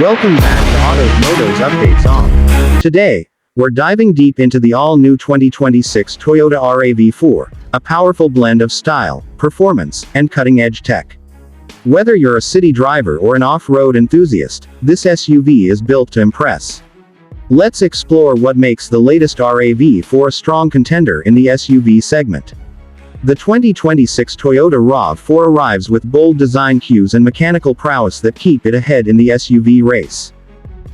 Welcome back to Motos Updates On. Today, we're diving deep into the all-new 2026 Toyota RAV4, a powerful blend of style, performance, and cutting-edge tech. Whether you're a city driver or an off-road enthusiast, this SUV is built to impress. Let's explore what makes the latest RAV4 a strong contender in the SUV segment. The 2026 Toyota RAV4 arrives with bold design cues and mechanical prowess that keep it ahead in the SUV race.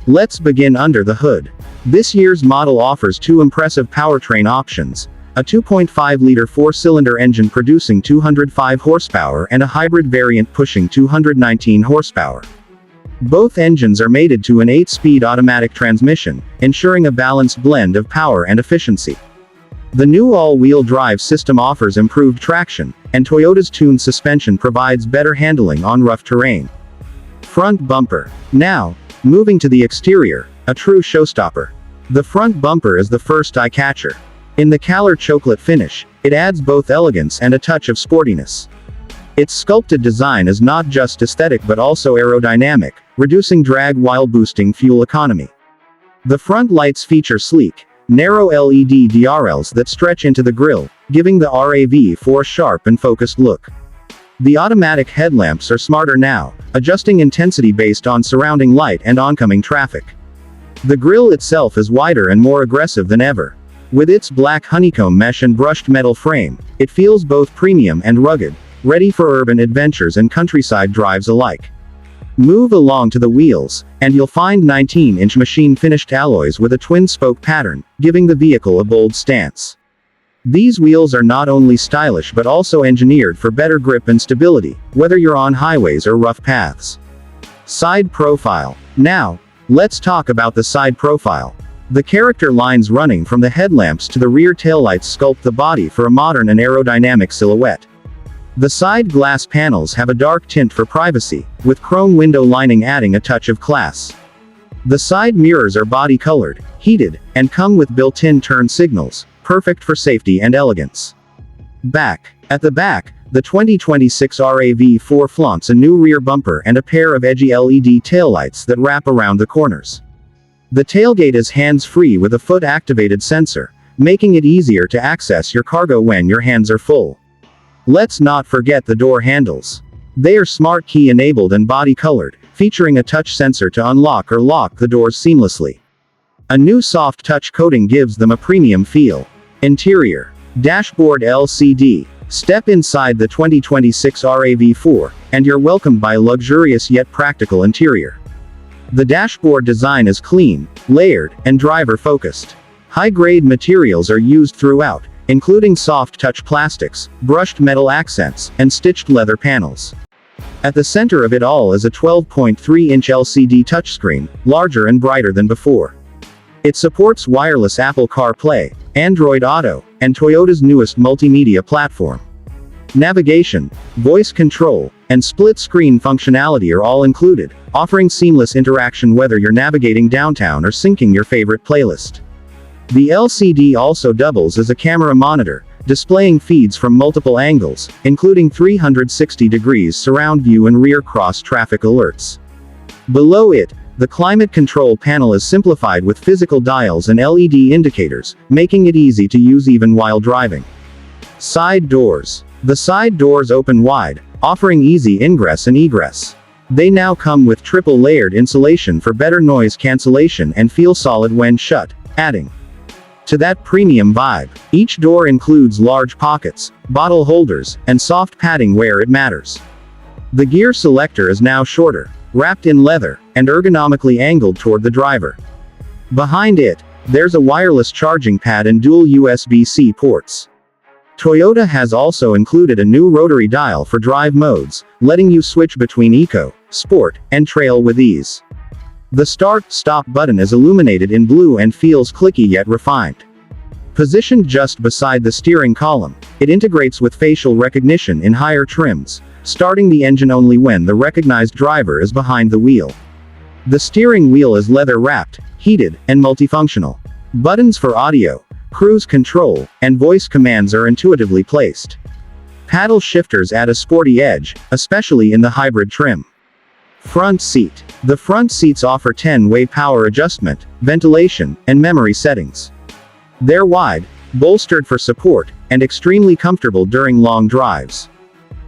Let's begin under the hood. This year's model offers two impressive powertrain options: a 2.5-liter four-cylinder engine producing 205 horsepower and a hybrid variant pushing 219 horsepower. Both engines are mated to an 8-speed automatic transmission, ensuring a balanced blend of power and efficiency. The new all-wheel drive system offers improved traction, and Toyota's tuned suspension provides better handling on rough terrain. Front bumper. Now, moving to the exterior, a true showstopper. The front bumper is the first eye-catcher. In the calor choklit finish, it adds both elegance and a touch of sportiness. Its sculpted design is not just aesthetic but also aerodynamic, reducing drag while boosting fuel economy. The front lights feature sleek, narrow LED DRLs that stretch into the grille, giving the RAV4 a sharp and focused look. The automatic headlamps are smarter now, adjusting intensity based on surrounding light and oncoming traffic. The grille itself is wider and more aggressive than ever. With its black honeycomb mesh and brushed metal frame, it feels both premium and rugged, ready for urban adventures and countryside drives alike. Move along to the wheels, and you'll find 19-inch machine-finished alloys with a twin-spoke pattern, giving the vehicle a bold stance. These wheels are not only stylish but also engineered for better grip and stability, whether you're on highways or rough paths. Side profile. Now, let's talk about the side profile. The character lines running from the headlamps to the rear taillights sculpt the body for a modern and aerodynamic silhouette. The side glass panels have a dark tint for privacy, with chrome window lining adding a touch of class. The side mirrors are body-colored, heated, and come with built-in turn signals, perfect for safety and elegance. Back. At the back, the 2026 RAV4 flaunts a new rear bumper and a pair of edgy LED taillights that wrap around the corners. The tailgate is hands-free with a foot-activated sensor, making it easier to access your cargo when your hands are full. Let's not forget the door handles. They are smart key enabled and body colored, featuring a touch sensor to unlock or lock the doors seamlessly. A new soft touch coating gives them a premium feel. Interior. Dashboard LCD. Step inside the 2026 RAV4, and you're welcomed by a luxurious yet practical interior. The dashboard design is clean, layered, and driver-focused. High-grade materials are used throughout, including soft-touch plastics, brushed metal accents, and stitched leather panels. At the center of it all is a 12.3-inch LCD touchscreen, larger and brighter than before. It supports wireless Apple CarPlay, Android Auto, and Toyota's newest multimedia platform. Navigation, voice control, and split-screen functionality are all included, offering seamless interaction whether you're navigating downtown or syncing your favorite playlist. The LCD also doubles as a camera monitor, displaying feeds from multiple angles, including 360 degrees surround view and rear cross-traffic alerts. Below it, the climate control panel is simplified with physical dials and LED indicators, making it easy to use even while driving. Side doors. The side doors open wide, offering easy ingress and egress. They now come with triple-layered insulation for better noise cancellation and feel solid when shut, adding to that premium vibe. Each door includes large pockets, bottle holders, and soft padding where it matters. The gear selector is now shorter, wrapped in leather, and ergonomically angled toward the driver. Behind it, there's a wireless charging pad and dual USB-C ports. Toyota has also included a new rotary dial for drive modes, letting you switch between eco, sport, and trail with ease. The start-stop button is illuminated in blue and feels clicky yet refined. Positioned just beside the steering column, it integrates with facial recognition in higher trims, starting the engine only when the recognized driver is behind the wheel. The steering wheel is leather-wrapped, heated, and multifunctional. Buttons for audio, cruise control, and voice commands are intuitively placed. Paddle shifters add a sporty edge, especially in the hybrid trim. Front seat. The front seats offer 10-way power adjustment, ventilation, and memory settings. They're wide, bolstered for support, and extremely comfortable during long drives.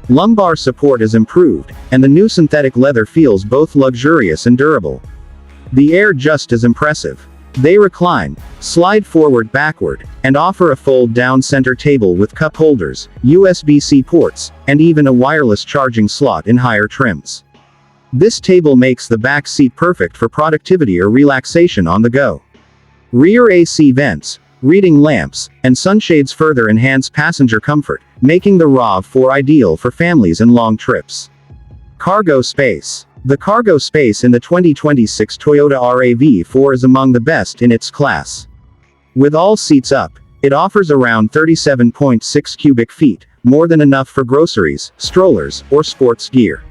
Lumbar support is improved, and the new synthetic leather feels both luxurious and durable. The air just as impressive. They recline, slide forward backward, and offer a fold-down center table with cup holders, USB-C ports, and even a wireless charging slot in higher trims. This table makes the back seat perfect for productivity or relaxation on the go. Rear AC vents, reading lamps, and sunshades further enhance passenger comfort, making the RAV4 ideal for families and long trips. Cargo space. The cargo space in the 2026 Toyota RAV4 is among the best in its class. With all seats up, it offers around 37.6 cubic feet, more than enough for groceries, strollers, or sports gear.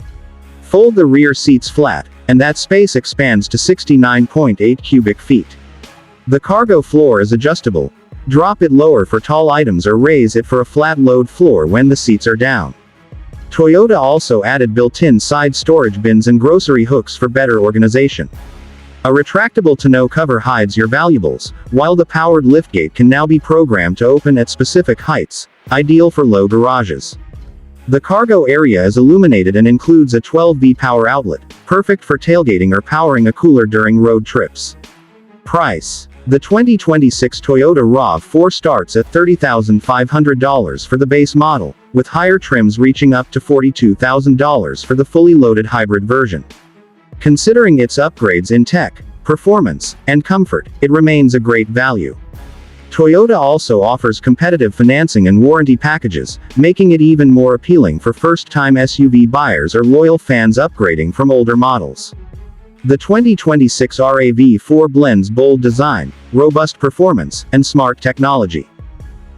Fold the rear seats flat, and that space expands to 69.8 cubic feet. The cargo floor is adjustable. Drop it lower for tall items or raise it for a flat load floor when the seats are down. Toyota also added built-in side storage bins and grocery hooks for better organization. A retractable tonneau cover hides your valuables, while the powered liftgate can now be programmed to open at specific heights, ideal for low garages. The cargo area is illuminated and includes a 12V power outlet, perfect for tailgating or powering a cooler during road trips. Price. The 2026 Toyota RAV4 starts at $30,500 for the base model, with higher trims reaching up to $42,000 for the fully loaded hybrid version. Considering its upgrades in tech, performance, and comfort, it remains a great value. Toyota also offers competitive financing and warranty packages, making it even more appealing for first-time SUV buyers or loyal fans upgrading from older models. The 2026 RAV4 blends bold design, robust performance, and smart technology.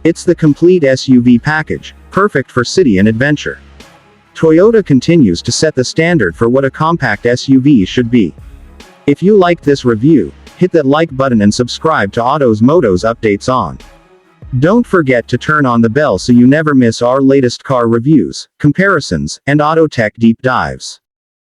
It's the complete SUV package, perfect for city and adventure. Toyota continues to set the standard for what a compact SUV should be. If you liked this review, hit that like button and subscribe to Motos updates on. Don't forget to turn on the bell so you never miss our latest car reviews, comparisons, and auto tech deep dives.